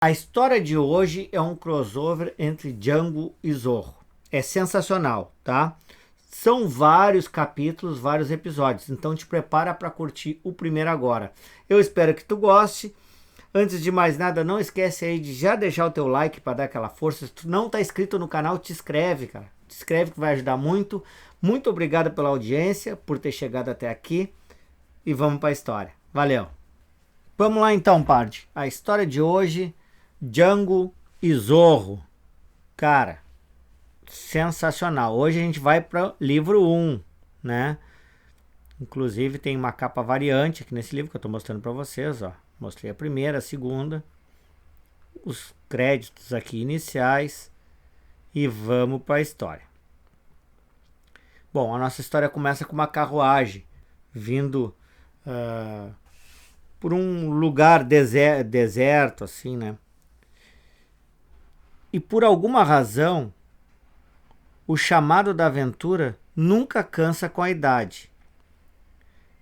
A história de hoje é um crossover entre Django e Zorro. É sensacional, tá? São vários capítulos, vários episódios, então te prepara para curtir o primeiro agora. Eu espero que tu goste. Antes de mais nada, não esquece aí de já deixar o teu like para dar aquela força. Se tu não tá inscrito no canal, te inscreve, cara. Te inscreve que vai ajudar muito. Muito obrigado pela audiência, por ter chegado até aqui. E vamos para a história. Valeu! Vamos lá então, Pardi. A história de hoje... Django e Zorro. Cara, sensacional. Hoje a gente vai para livro 1, né? Inclusive tem uma capa variante aqui nesse livro que eu estou mostrando para vocês, ó. Mostrei a primeira, a segunda, os créditos aqui iniciais e vamos para a história. Bom, a nossa história começa com uma carruagem vindo por um lugar deserto, assim, né? E por alguma razão, o chamado da aventura nunca cansa com a idade.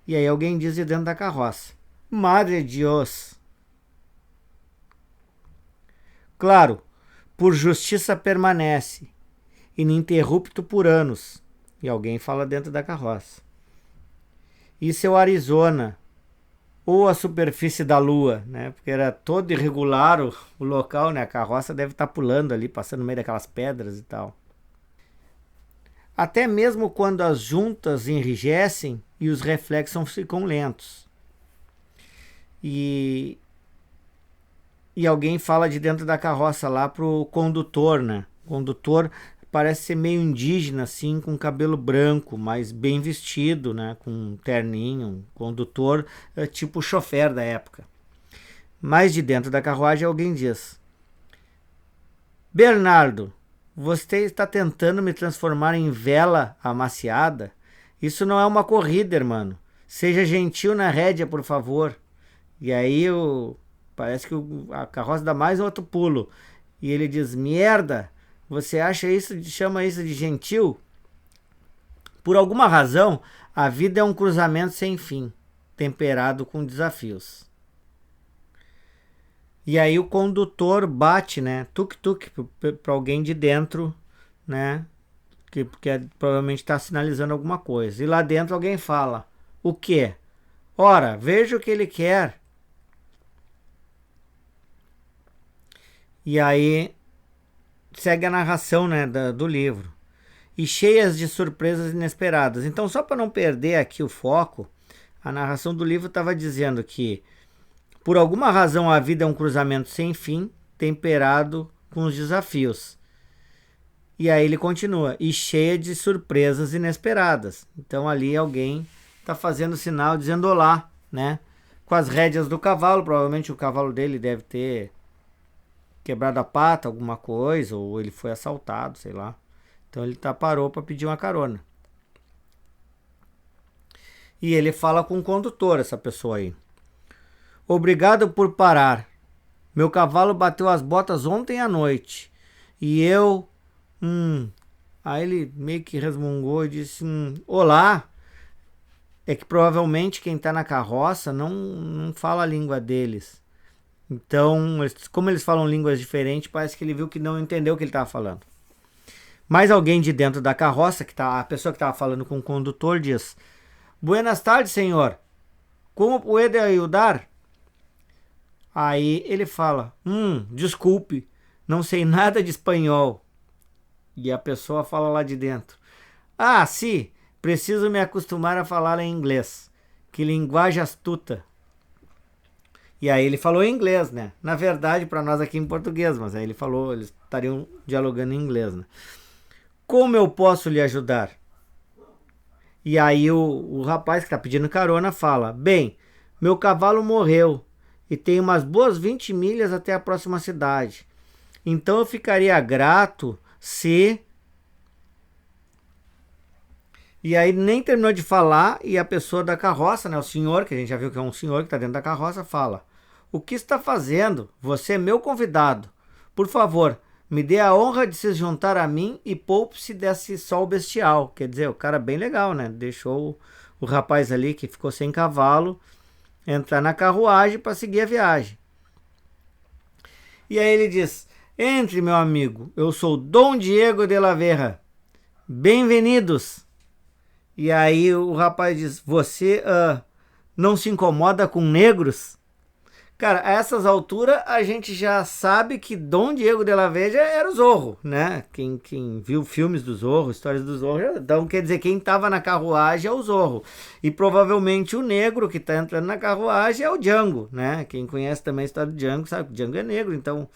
E aí alguém diz de dentro da carroça: Madre de Deus! Claro, por justiça permanece, ininterrupto por anos. E alguém fala dentro da carroça: Isso é o Arizona, ou a superfície da lua, né? Porque era todo irregular o local, né? A carroça deve estar pulando ali, passando no meio daquelas pedras e tal. Até mesmo quando as juntas enrijecem e os reflexos ficam lentos. E alguém fala de dentro da carroça lá pro condutor, né? O condutor parece ser meio indígena, assim, com cabelo branco, mas bem vestido, né? Com um terninho, um condutor, tipo chofer da época. Mas de dentro da carruagem alguém diz: Bernardo, você está tentando me transformar em vela amaciada? Isso não é uma corrida, irmão. Seja gentil na rédea, por favor. E aí parece que a carroça dá mais outro pulo. E ele diz: Merda! Você chama isso de gentil? Por alguma razão, a vida é um cruzamento sem fim, temperado com desafios. E aí o condutor bate, né, tuk-tuk para alguém de dentro, né, que provavelmente está sinalizando alguma coisa. E lá dentro alguém fala: O quê? Ora, veja o que ele quer. E aí segue a narração, né, do livro, e cheias de surpresas inesperadas. Então, só para não perder aqui o foco, a narração do livro estava dizendo que por alguma razão a vida é um cruzamento sem fim, temperado com os desafios. E aí ele continua: e cheia de surpresas inesperadas. Então ali alguém está fazendo sinal dizendo olá, né, com as rédeas do cavalo. Provavelmente o cavalo dele deve ter quebrado a pata, alguma coisa, ou ele foi assaltado, sei lá. Então ele parou para pedir uma carona. E ele fala com o condutor, essa pessoa aí: Obrigado por parar. Meu cavalo bateu as botas ontem à noite. E eu... Aí ele meio que resmungou e disse: Olá. É que provavelmente quem está na carroça não fala a língua deles. Então, como eles falam línguas diferentes, parece que ele viu que não entendeu o que ele estava falando. Mas alguém de dentro da carroça, a pessoa que estava falando com o condutor, diz: Buenas tardes, senhor. Como puede ajudar? Aí ele fala: desculpe, não sei nada de espanhol. E a pessoa fala lá de dentro: Ah, sim, preciso me acostumar a falar em inglês. Que linguagem astuta. E aí ele falou em inglês, né? Na verdade, para nós aqui em português, mas aí ele falou, eles estariam dialogando em inglês, né? Como eu posso lhe ajudar? E aí o rapaz que está pedindo carona fala: Bem, meu cavalo morreu e tem umas boas 20 milhas até a próxima cidade. Então eu ficaria grato se... E aí nem terminou de falar e a pessoa da carroça, né, o senhor, que a gente já viu que é um senhor que está dentro da carroça, fala: O que está fazendo? Você é meu convidado. Por favor, me dê a honra de se juntar a mim e poupe-se desse sol bestial. Quer dizer, o cara bem legal, né? Deixou o rapaz ali que ficou sem cavalo entrar na carruagem para seguir a viagem. E aí ele diz: entre, meu amigo, eu sou Dom Diego de la Verra. Bem-vindos. E aí o rapaz diz: você não se incomoda com negros? Cara, a essas alturas a gente já sabe que Dom Diego de la Veja era o Zorro, né? Quem viu filmes do Zorro, histórias do Zorro, então quer dizer, quem tava na carruagem é o Zorro. E provavelmente o negro que tá entrando na carruagem é o Django, né? Quem conhece também a história do Django sabe que o Django é negro, então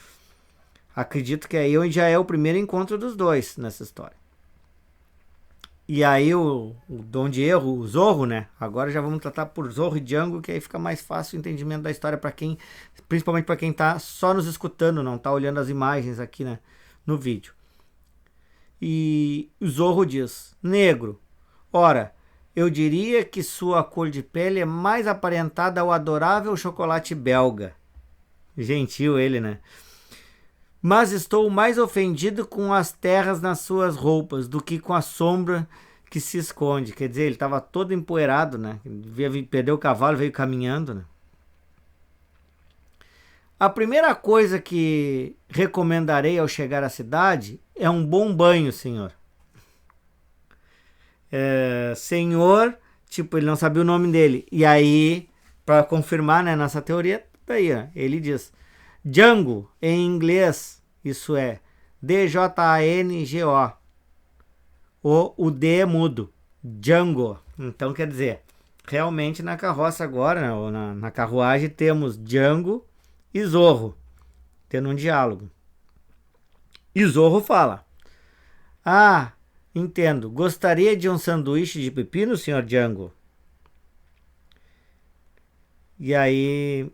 acredito que aí já é o primeiro encontro dos dois nessa história. E aí o Dom Diego, o Zorro, né? Agora já vamos tratar por Zorro e Django, que aí fica mais fácil o entendimento da história para quem, principalmente para quem tá só nos escutando, não tá olhando as imagens aqui, né, no vídeo. E o Zorro diz: negro, ora, eu diria que sua cor de pele é mais aparentada ao adorável chocolate belga. Gentil ele, né? Mas estou mais ofendido com as terras nas suas roupas do que com a sombra que se esconde. Quer dizer, ele estava todo empoeirado, né? Perdeu o cavalo, veio caminhando, né? A primeira coisa que recomendarei ao chegar à cidade é um bom banho, senhor. Senhor, tipo, ele não sabia o nome dele. E aí, para confirmar, né, nossa teoria, daí, ó, ele diz: Django, em inglês, isso é D-J-A-N-G-O. O D é mudo. Django. Então quer dizer, realmente na carroça agora, né, ou na carruagem, temos Django e Zorro, tendo um diálogo. E Zorro fala: ah, entendo. Gostaria de um sanduíche de pepino, senhor Django? E aí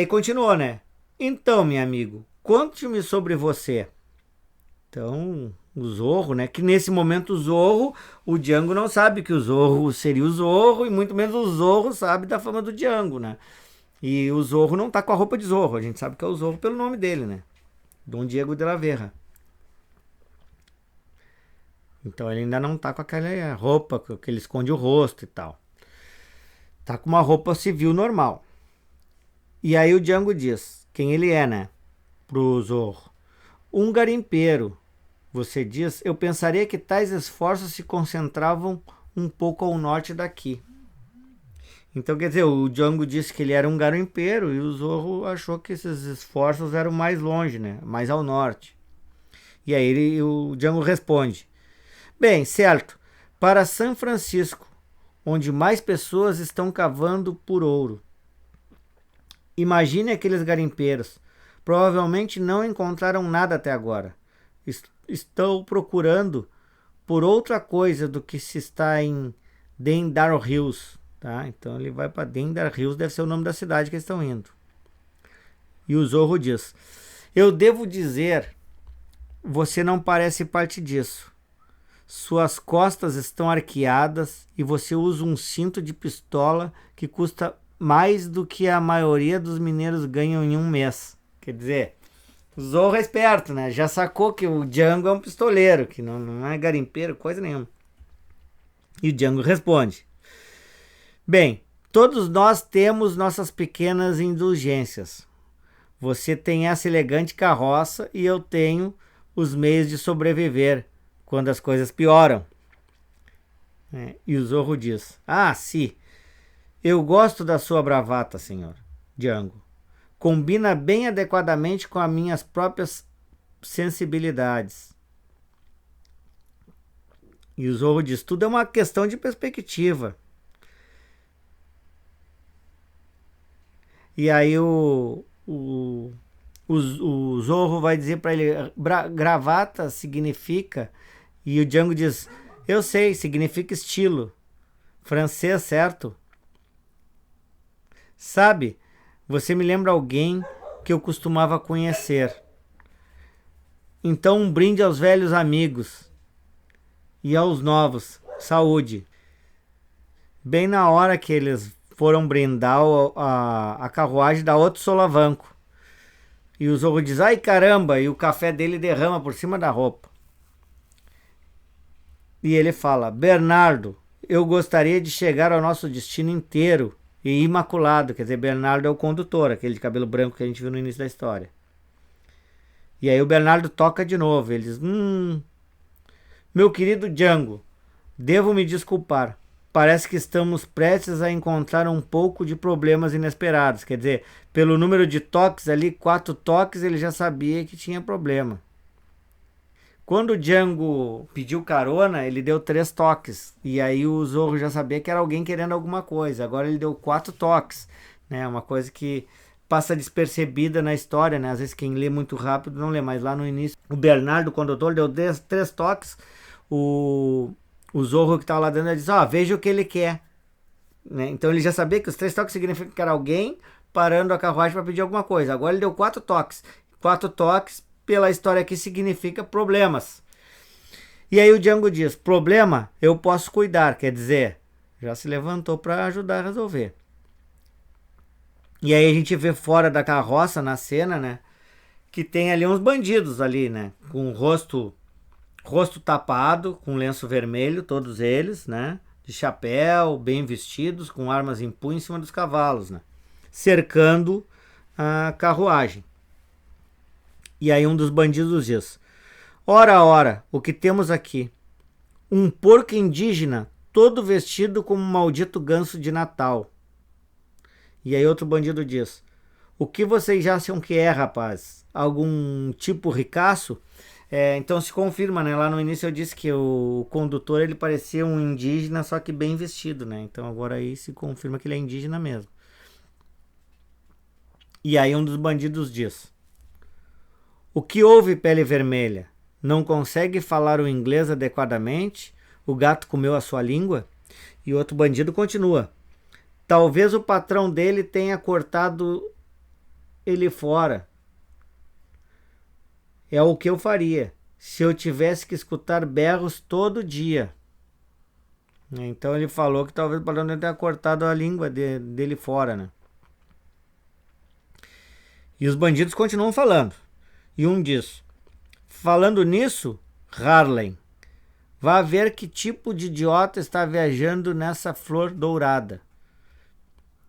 continuou, né? Então, meu amigo, conte-me sobre você. Então, o Zorro, né? Que nesse momento o Zorro, o Django não sabe que o Zorro seria o Zorro, e muito menos o Zorro sabe da fama do Django, né? E o Zorro não tá com a roupa de Zorro, a gente sabe que é o Zorro pelo nome dele, né? Dom Diego de la Verra. Então ele ainda não tá com aquela roupa que ele esconde o rosto e tal. Tá com uma roupa civil normal. E aí o Django diz quem ele é, né? Pro Zorro: um garimpeiro. Você diz: eu pensaria que tais esforços se concentravam um pouco ao norte daqui. Então, quer dizer, o Django disse que ele era um garimpeiro e o Zorro achou que esses esforços eram mais longe, né? Mais ao norte. E aí o Django responde: bem, certo, para São Francisco, onde mais pessoas estão cavando por ouro. Imagine aqueles garimpeiros. Provavelmente não encontraram nada até agora. Estão procurando por outra coisa do que se está em Dendar Hills. Tá? Então ele vai para Dendar Hills, deve ser o nome da cidade que eles estão indo. E o Zorro diz: eu devo dizer, você não parece parte disso. Suas costas estão arqueadas e você usa um cinto de pistola que custa mais do que a maioria dos mineiros ganham em um mês. Quer dizer, o Zorro é esperto, né? Já sacou que o Django é um pistoleiro, que não é garimpeiro, coisa nenhuma. E o Django responde: bem, todos nós temos nossas pequenas indulgências. Você tem essa elegante carroça e eu tenho os meios de sobreviver quando as coisas pioram. E o Zorro diz: ah, sim, eu gosto da sua bravata, senhor Django. Combina bem adequadamente com as minhas próprias sensibilidades. E o Zorro diz: tudo é uma questão de perspectiva. E aí o Zorro vai dizer para ele: gravata significa... E o Django diz: eu sei, significa estilo. Francês, certo? Sabe, você me lembra alguém que eu costumava conhecer. Então um brinde aos velhos amigos. E aos novos. Saúde. Bem na hora que eles foram brindar, a carruagem dá outro solavanco. E o Zorro diz: ai caramba! E o café dele derrama por cima da roupa. E ele fala: Bernardo, eu gostaria de chegar ao nosso destino inteiro e Imaculado, quer dizer, Bernardo é o condutor, aquele de cabelo branco que a gente viu no início da história. E aí o Bernardo toca de novo, ele diz, meu querido Django, devo me desculpar. Parece que estamos prestes a encontrar um pouco de problemas inesperados. Quer dizer, pelo número de toques ali, 4 toques, ele já sabia que tinha problema. Quando o Django pediu carona, ele deu 3 toques. E aí o Zorro já sabia que era alguém querendo alguma coisa. Agora ele deu 4 toques. Né? Uma coisa que passa despercebida na história, né? Às vezes quem lê muito rápido não lê, mas lá no início o Bernardo, o condutor, deu 3 toques. O Zorro que estava lá dentro, ele diz, veja o que ele quer. Né? Então ele já sabia que os 3 toques significam que era alguém parando a carruagem para pedir alguma coisa. Agora ele deu 4 toques. 4 toques, pela história aqui, significa problemas. E aí o Django diz, problema eu posso cuidar, quer dizer, já se levantou para ajudar a resolver. E aí a gente vê fora da carroça, na cena, né, que tem ali uns bandidos ali, né, com o rosto tapado, com lenço vermelho, todos eles, né, de chapéu, bem vestidos, com armas em punho em cima dos cavalos, né, cercando a carruagem. E aí um dos bandidos diz, ora, o que temos aqui? Um porco indígena, todo vestido como um maldito ganso de Natal. E aí outro bandido diz, o que vocês acham que é, rapaz? Algum tipo ricaço? Então se confirma, né? Lá no início eu disse que o condutor ele parecia um indígena, só que bem vestido, né? Então agora aí se confirma que ele é indígena mesmo. E aí um dos bandidos diz, o que houve, pele vermelha? Não consegue falar o inglês adequadamente? O gato comeu a sua língua? E outro bandido continua, talvez o patrão dele tenha cortado ele fora. É o que eu faria se eu tivesse que escutar berros todo dia. Então ele falou que talvez o patrão dele tenha cortado a língua dele fora, né? E os bandidos continuam falando. E um diz, falando nisso, Harlem, vá ver que tipo de idiota está viajando nessa flor dourada.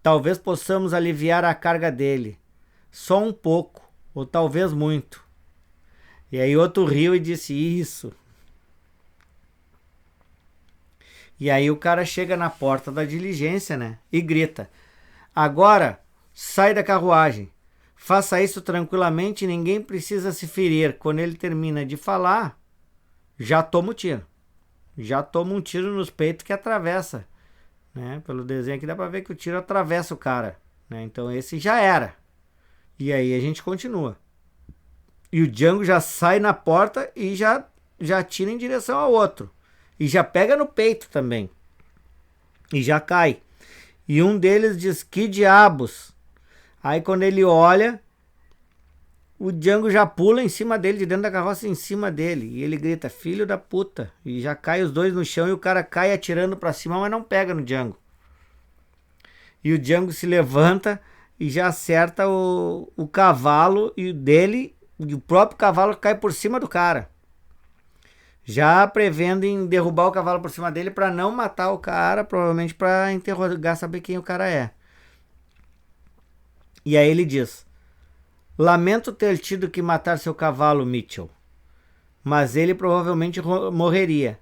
Talvez possamos aliviar a carga dele. Só um pouco, ou talvez muito. E aí outro riu e disse, isso. E aí o cara chega na porta da diligência, né? E grita, agora sai da carruagem. Faça isso tranquilamente e ninguém precisa se ferir. Quando ele termina de falar, já toma o tiro. Já toma um tiro nos peitos que atravessa. Né? Pelo desenho aqui dá pra ver que o tiro atravessa o cara. Né? Então esse já era. E aí a gente continua. E o Django já sai na porta e já tira em direção ao outro. E já pega no peito também. E já cai. E um deles diz, que diabos? Aí quando ele olha, o Django já pula em cima dele, de dentro da carroça em cima dele. E ele grita, filho da puta. E já cai os dois no chão e o cara cai atirando pra cima, mas não pega no Django. E o Django se levanta e já acerta o cavalo e o próprio cavalo cai por cima do cara. Já prevendo em derrubar o cavalo por cima dele para não matar o cara, provavelmente para interrogar, saber quem o cara é. E aí ele diz, lamento ter tido que matar seu cavalo, Mitchell, mas ele provavelmente morreria,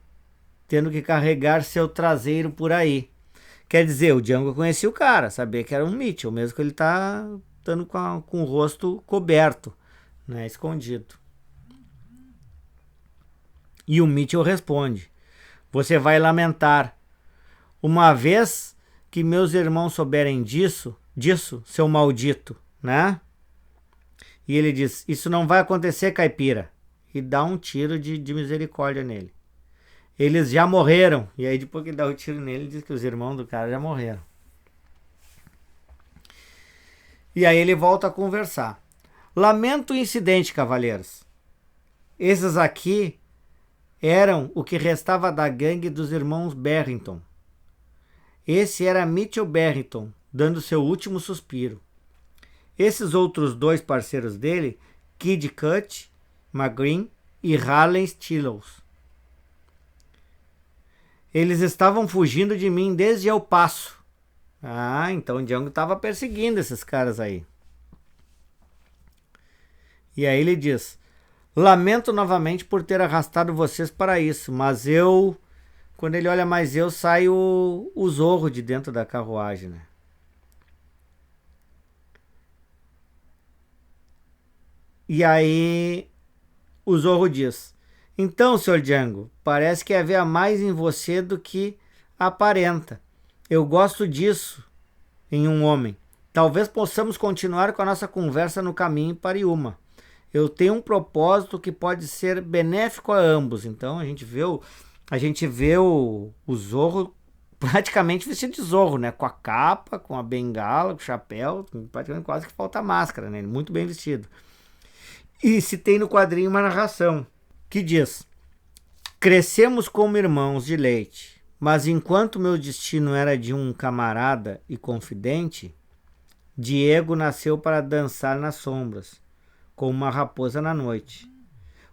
tendo que carregar seu traseiro por aí. Quer dizer, o Django conhecia o cara, sabia que era um Mitchell, mesmo que ele tá estando com o rosto coberto, né, escondido. E o Mitchell responde, você vai lamentar. Uma vez que meus irmãos souberem disso, seu maldito, né? E ele diz, isso não vai acontecer, caipira. E dá um tiro de misericórdia nele. Eles já morreram. E aí depois que dá o tiro nele, diz que os irmãos do cara já morreram. E aí ele volta a conversar. Lamento o incidente, cavaleiros. Esses aqui eram o que restava da gangue dos irmãos Barrington. Esse era Mitchell Barrington, dando seu último suspiro. Esses outros 2 parceiros dele, Kid Cut, McGreen e Harley Stills. Eles estavam fugindo de mim desde El Paso. Ah, então o Django estava perseguindo esses caras aí. E aí ele diz: lamento novamente por ter arrastado vocês para isso, mas eu... Quando ele olha mais eu, sai o Zorro de dentro da carruagem, né? E aí o Zorro diz: então, Sr. Django, parece que havia mais em você do que aparenta. Eu gosto disso em um homem. Talvez possamos continuar com a nossa conversa no caminho para Yuma. Eu tenho um propósito que pode ser benéfico a ambos. Então a gente vê o Zorro praticamente vestido de Zorro, né? Com a capa, com a bengala, com o chapéu, praticamente quase que falta máscara, né? Muito bem vestido. E se tem no quadrinho uma narração que diz: crescemos como irmãos de leite, mas enquanto meu destino era de um camarada e confidente, Diego nasceu para dançar nas sombras, como uma raposa na noite.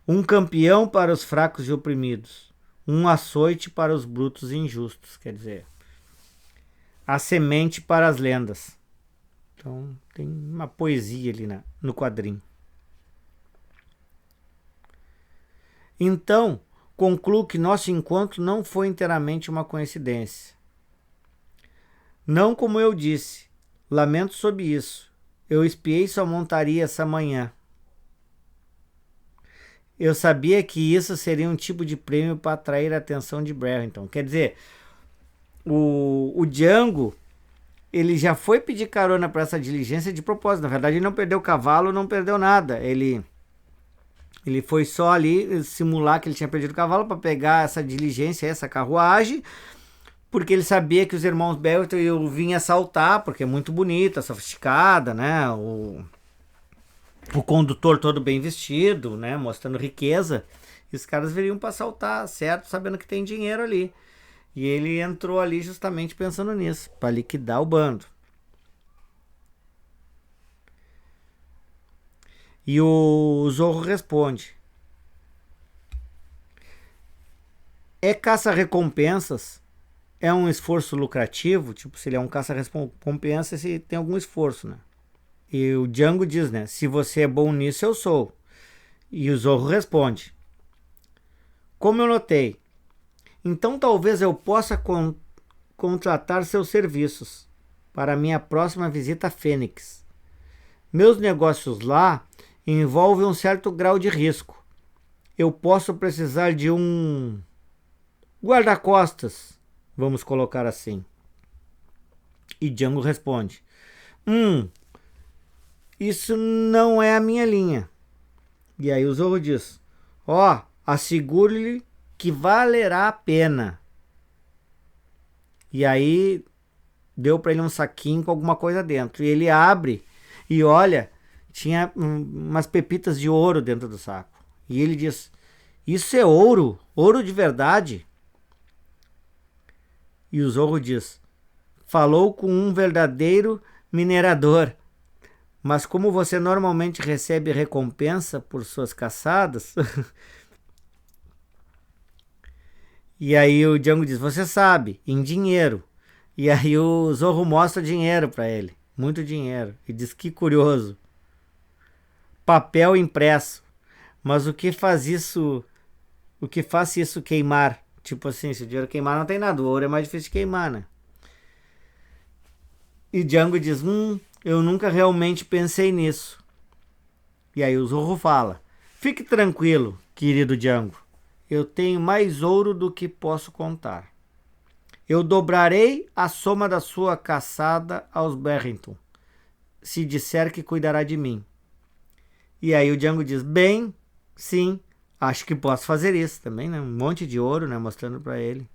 Um campeão para os fracos e oprimidos, um açoite para os brutos e injustos, quer dizer, a semente para as lendas. Então tem uma poesia ali no quadrinho. Então, concluo que nosso encontro não foi inteiramente uma coincidência. Não como eu disse, lamento sobre isso. Eu espiei sua montaria essa manhã. Eu sabia que isso seria um tipo de prêmio para atrair a atenção de Barrington. Quer dizer, o Django, ele já foi pedir carona para essa diligência de propósito. Na verdade, ele não perdeu o cavalo, não perdeu nada. Ele foi só ali simular que ele tinha perdido o cavalo para pegar essa diligência, essa carruagem, porque ele sabia que os irmãos Barrington iam vir assaltar, porque é muito bonita, sofisticada, né? O condutor todo bem vestido, né? Mostrando riqueza. E os caras viriam para assaltar, certo? Sabendo que tem dinheiro ali. E ele entrou ali justamente pensando nisso, para liquidar o bando. E o Zorro responde: é caça-recompensas? É um esforço lucrativo? Tipo, se ele é um caça-recompensa, se tem algum esforço, né? E o Django diz, né? Se você é bom nisso, eu sou. E o Zorro responde: como eu notei, então talvez eu possa contratar seus serviços para minha próxima visita a Fênix. Meus negócios lá envolvem um certo grau de risco. Eu posso precisar de um guarda-costas, vamos colocar assim. E Django responde: isso não é a minha linha. E aí o Zorro diz: ó, assegure-lhe que valerá a pena. E aí deu para ele um saquinho com alguma coisa dentro. E ele abre e olha, tinha umas pepitas de ouro dentro do saco. E ele diz: isso é ouro? Ouro de verdade? E o Zorro diz: falou com um verdadeiro minerador. Mas como você normalmente recebe recompensa por suas caçadas... E aí o Django diz: você sabe, em dinheiro. E aí o Zorro mostra dinheiro para ele, muito dinheiro. E diz: que curioso, papel impresso. Mas o que faz isso queimar? Tipo assim, se o dinheiro queimar não tem nada, o ouro é mais difícil de queimar, né? E Django diz: eu nunca realmente pensei nisso. E aí o Zorro fala: fique tranquilo, querido Django. Eu tenho mais ouro do que posso contar. Eu dobrarei a soma da sua caçada aos Barrington, se disser que cuidará de mim. E aí o Django diz: bem, sim, acho que posso fazer isso também, né? Um monte de ouro, né? Mostrando para ele.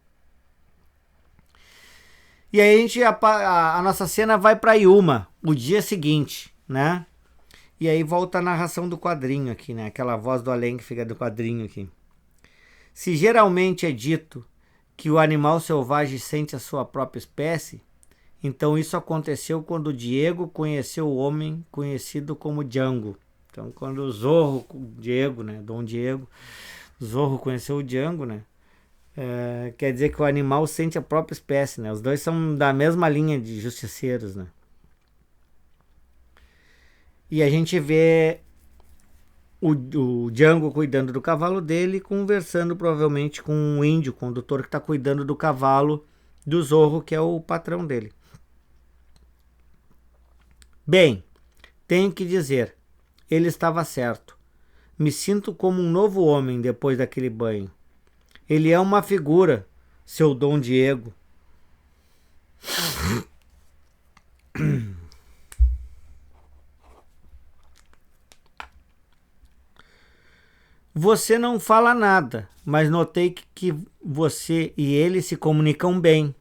E aí a nossa cena vai para Yuma, o dia seguinte, né? E aí volta a narração do quadrinho aqui, né? Aquela voz do além que fica do quadrinho aqui. Se geralmente é dito que o animal selvagem sente a sua própria espécie, então isso aconteceu quando Diego conheceu o homem conhecido como Django. Então quando o Zorro, Diego, né, Dom Diego, Zorro conheceu o Django, né, Quer dizer que o animal sente a própria espécie, né? Os dois são da mesma linha de justiceiros, né? E a gente vê o Django cuidando do cavalo dele, conversando provavelmente com um índio, condutor que está cuidando do cavalo do Zorro, que é o patrão dele. Bem, tenho que dizer, ele estava certo. Me sinto como um novo homem depois daquele banho. Ele é uma figura, seu Dom Diego. Você não fala nada, mas notei que você e ele se comunicam bem.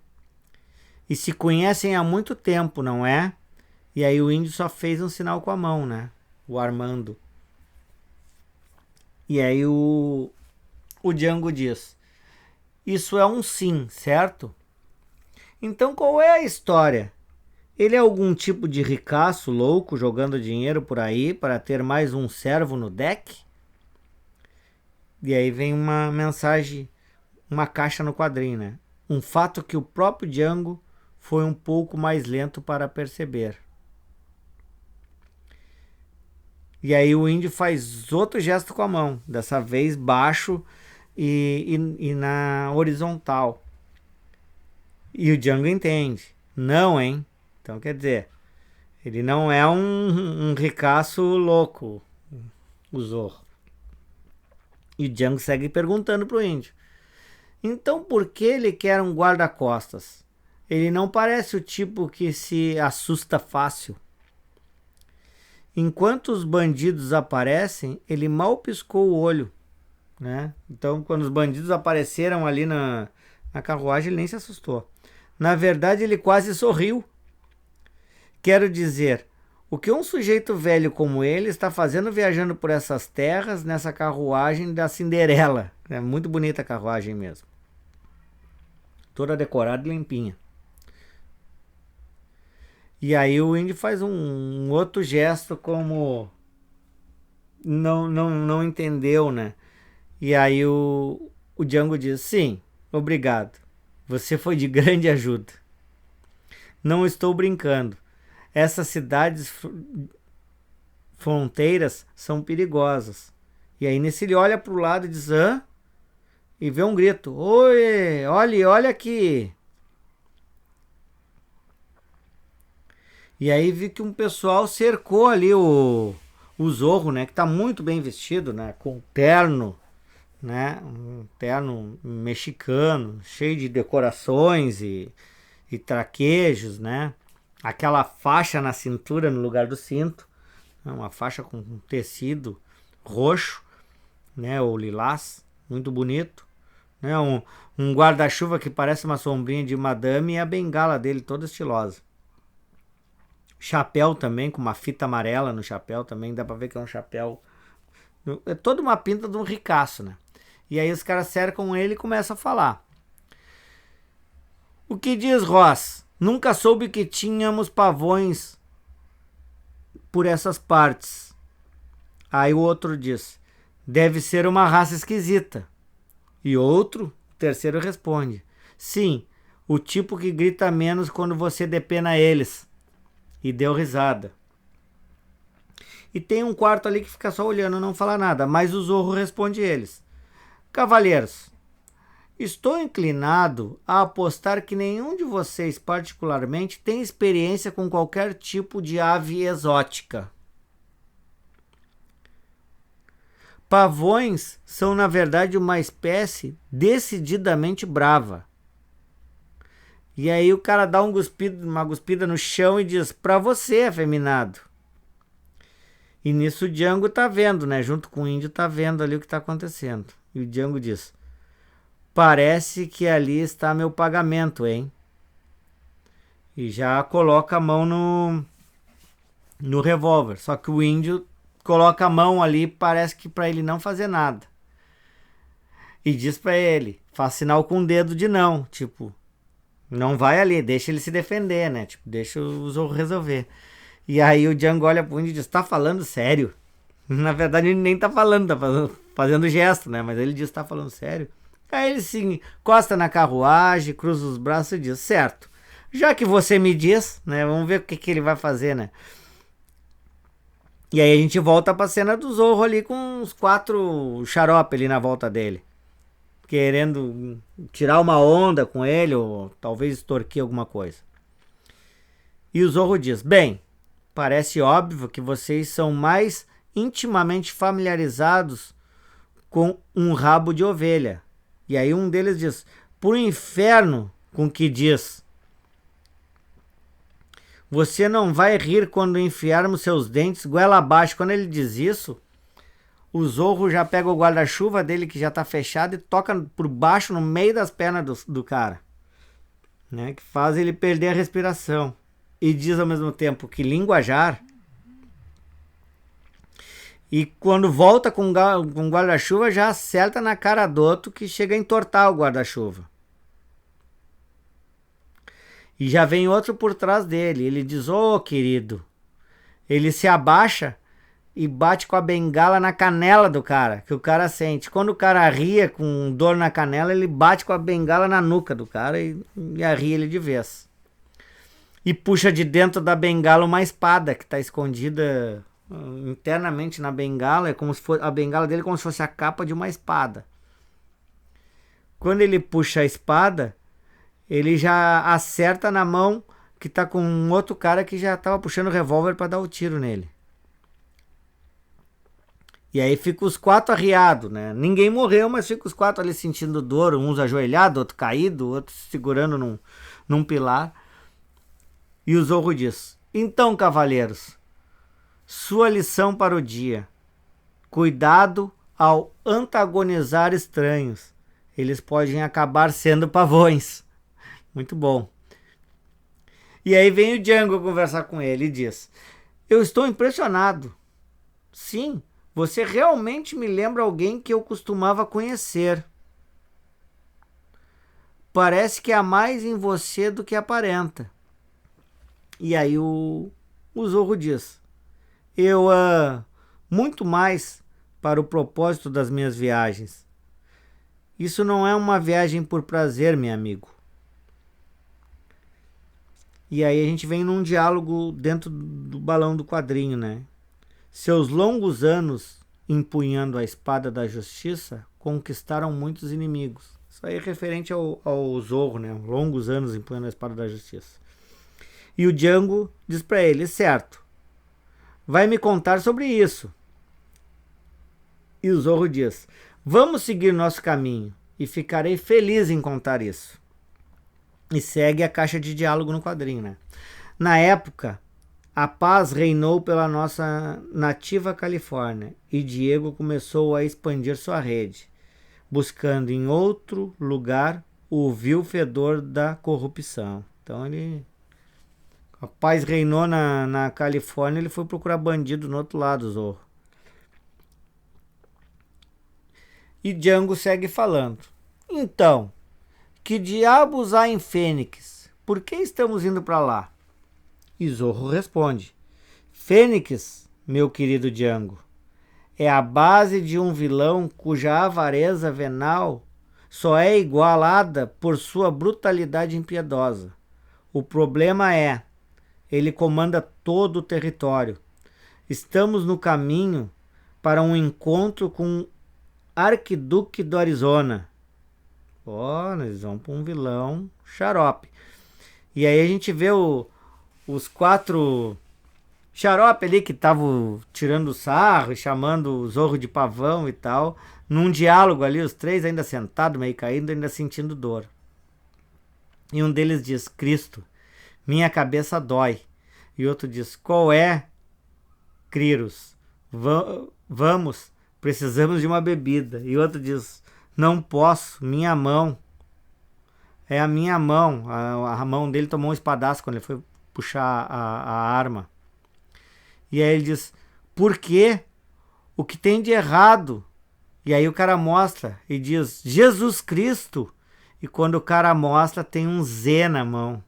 E se conhecem há muito tempo, não é? E aí o índio só fez um sinal com a mão, né? O Armando. E aí o Django diz: isso é um sim, certo? Então qual é a história? Ele é algum tipo de ricaço louco jogando dinheiro por aí para ter mais um servo no deck? E aí vem uma mensagem, uma caixa no quadrinho, né? Um fato que o próprio Django foi um pouco mais lento para perceber. E aí o índio faz outro gesto com a mão, dessa vez baixo e na horizontal. E o Django entende. Não, hein? Então quer dizer, ele não é um ricaço louco, o Zorro. E o Django segue perguntando pro índio: então por que ele quer um guarda-costas? Ele não parece o tipo que se assusta fácil. Enquanto os bandidos aparecem, ele mal piscou o olho, né? Então, quando os bandidos apareceram ali na carruagem, ele nem se assustou. Na verdade, ele quase sorriu. Quero dizer, o que um sujeito velho como ele está fazendo viajando por essas terras nessa carruagem da Cinderela? É muito bonita a carruagem mesmo. Toda decorada e limpinha. E aí o índio faz um outro gesto como não entendeu, né? E aí o Django diz: sim, obrigado. Você foi de grande ajuda. Não estou brincando. Essas cidades fronteiras são perigosas. E aí nesse ele olha para o lado e diz: hã? E vê um grito: oi, olha aqui. E aí vi que um pessoal cercou ali o Zorro, né? Que tá muito bem vestido, né? Com terno, né? Um terno mexicano, cheio de decorações e traquejos, né? Aquela faixa na cintura no lugar do cinto, né? Uma faixa com tecido roxo, né? Ou lilás, muito bonito, né? Um guarda-chuva que parece uma sombrinha de madame e a bengala dele toda estilosa. Chapéu também, com uma fita amarela no chapéu também, dá pra ver que é um chapéu. É toda uma pinta de um ricaço, né? E aí os caras cercam ele e começam a falar. O que diz Ross? Nunca soube que tínhamos pavões por essas partes. Aí o outro diz: deve ser uma raça esquisita. E outro, o terceiro responde: sim, o tipo que grita menos quando você depena eles. E deu risada. E tem um quarto ali que fica só olhando, não fala nada, mas o Zorro responde eles: cavalheiros, estou inclinado a apostar que nenhum de vocês particularmente tem experiência com qualquer tipo de ave exótica. Pavões são, na verdade, uma espécie decididamente brava. E aí o cara dá uma cuspida no chão e diz: pra você, afeminado. E nisso o Django tá vendo, né? Junto com o índio tá vendo ali o que tá acontecendo. E o Django diz: parece que ali está meu pagamento, hein? E já coloca a mão no revólver. Só que o índio coloca a mão ali, parece que para ele não fazer nada. E diz para ele, faz sinal com o dedo de não, tipo, não vai ali, deixa ele se defender, né? Tipo, deixa o Zorro resolver. E aí o Django olha pro índio e diz: tá falando sério? Na verdade ele nem tá falando, tá fazendo gesto, né? Mas ele diz: tá falando sério? Aí ele se encosta na carruagem, cruza os braços e diz, certo, já que você me diz, né, vamos ver o que ele vai fazer, né. E aí a gente volta pra cena do Zorro ali com uns 4 xarope ali na volta dele, querendo tirar uma onda com ele ou talvez extorquir alguma coisa. E o Zorro diz, bem, parece óbvio que vocês são mais intimamente familiarizados com um rabo de ovelha. E aí um deles diz, pro inferno com que diz. Você não vai rir quando enfiarmos seus dentes goela abaixo. Quando ele diz isso, o Zorro já pega o guarda-chuva dele que já tá fechado e toca por baixo no meio das pernas do cara, né? Que faz ele perder a respiração. E diz ao mesmo tempo que linguajar. E quando volta com o guarda-chuva já acerta na cara do outro que chega a entortar o guarda-chuva. E já vem outro por trás dele. Ele diz, ô querido. Ele se abaixa e bate com a bengala na canela do cara, que o cara sente. Quando o cara ria com dor na canela, ele bate com a bengala na nuca do cara e arria ele de vez. E puxa de dentro da bengala uma espada que está escondida internamente na bengala. É como se fosse a bengala dele, como se fosse a capa de uma espada. Quando ele puxa a espada, ele já acerta na mão que tá com um outro cara que já tava puxando o revólver para dar o tiro nele. E aí fica os 4 arriados, né? Ninguém morreu, mas fica os 4 ali sentindo dor, uns ajoelhados, outro caído, outro segurando num pilar. E o Zorro diz, então, cavaleiros, sua lição para o dia. Cuidado ao antagonizar estranhos. Eles podem acabar sendo pavões. Muito bom. E aí vem o Django conversar com ele e diz, eu estou impressionado. Sim, você realmente me lembra alguém que eu costumava conhecer. Parece que há mais em você do que aparenta. E aí o Zorro diz, eu muito mais para o propósito das minhas viagens. Isso não é uma viagem por prazer, meu amigo. E aí a gente vem num diálogo dentro do balão do quadrinho, né? Seus longos anos empunhando a espada da justiça conquistaram muitos inimigos. Isso aí é referente ao Zorro, né? Longos anos empunhando a espada da justiça. E o Django diz para ele, certo, vai me contar sobre isso. E o Zorro diz, vamos seguir nosso caminho e ficarei feliz em contar isso. E segue a caixa de diálogo no quadrinho, né? Na época, a paz reinou pela nossa nativa Califórnia e Diego começou a expandir sua rede, buscando em outro lugar o vil fedor da corrupção. Então a paz reinou na Califórnia, ele foi procurar bandido no outro lado, Zorro. E Django segue falando. Então, que diabos há em Fênix? Por que estamos indo para lá? E Zorro responde. Fênix, meu querido Django, é a base de um vilão cuja avareza venal só é igualada por sua brutalidade impiedosa. O problema é, ele comanda todo o território. Estamos no caminho para um encontro com o Arquiduque do Arizona. Nós vamos para um vilão xarope. E aí a gente vê os 4 xarope ali que estavam tirando sarro e chamando o Zorro de pavão e tal. Num diálogo ali, os 3 ainda sentados, meio caídos, ainda sentindo dor. E um deles diz, Cristo, minha cabeça dói. E outro diz, qual é, Criros? Vamos, precisamos de uma bebida. E outro diz, não posso, minha mão. É a minha mão. A mão dele tomou um espadaço quando ele foi puxar a arma. E aí ele diz, por quê? O que tem de errado? E aí o cara mostra e diz, Jesus Cristo. E quando o cara mostra, tem um Z na mão.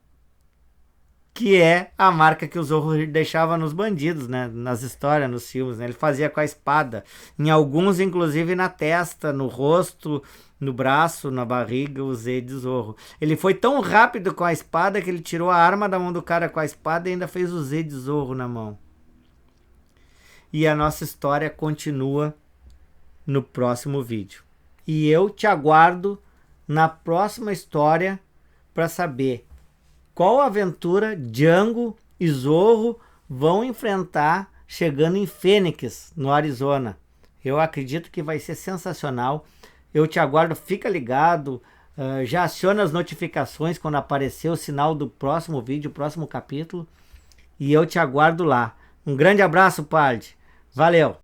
Que é a marca que o Zorro deixava nos bandidos, né? Nas histórias, nos filmes, né? Ele fazia com a espada. Em alguns, inclusive, na testa, no rosto, no braço, na barriga, o Z de Zorro. Ele foi tão rápido com a espada que ele tirou a arma da mão do cara com a espada e ainda fez o Z de Zorro na mão. E a nossa história continua no próximo vídeo. E eu te aguardo na próxima história para saber qual aventura Django e Zorro vão enfrentar chegando em Fênix, no Arizona. Eu acredito que vai ser sensacional. Eu te aguardo, fica ligado, já aciona as notificações quando aparecer o sinal do próximo vídeo, próximo capítulo. E eu te aguardo lá. Um grande abraço, Pard. Valeu!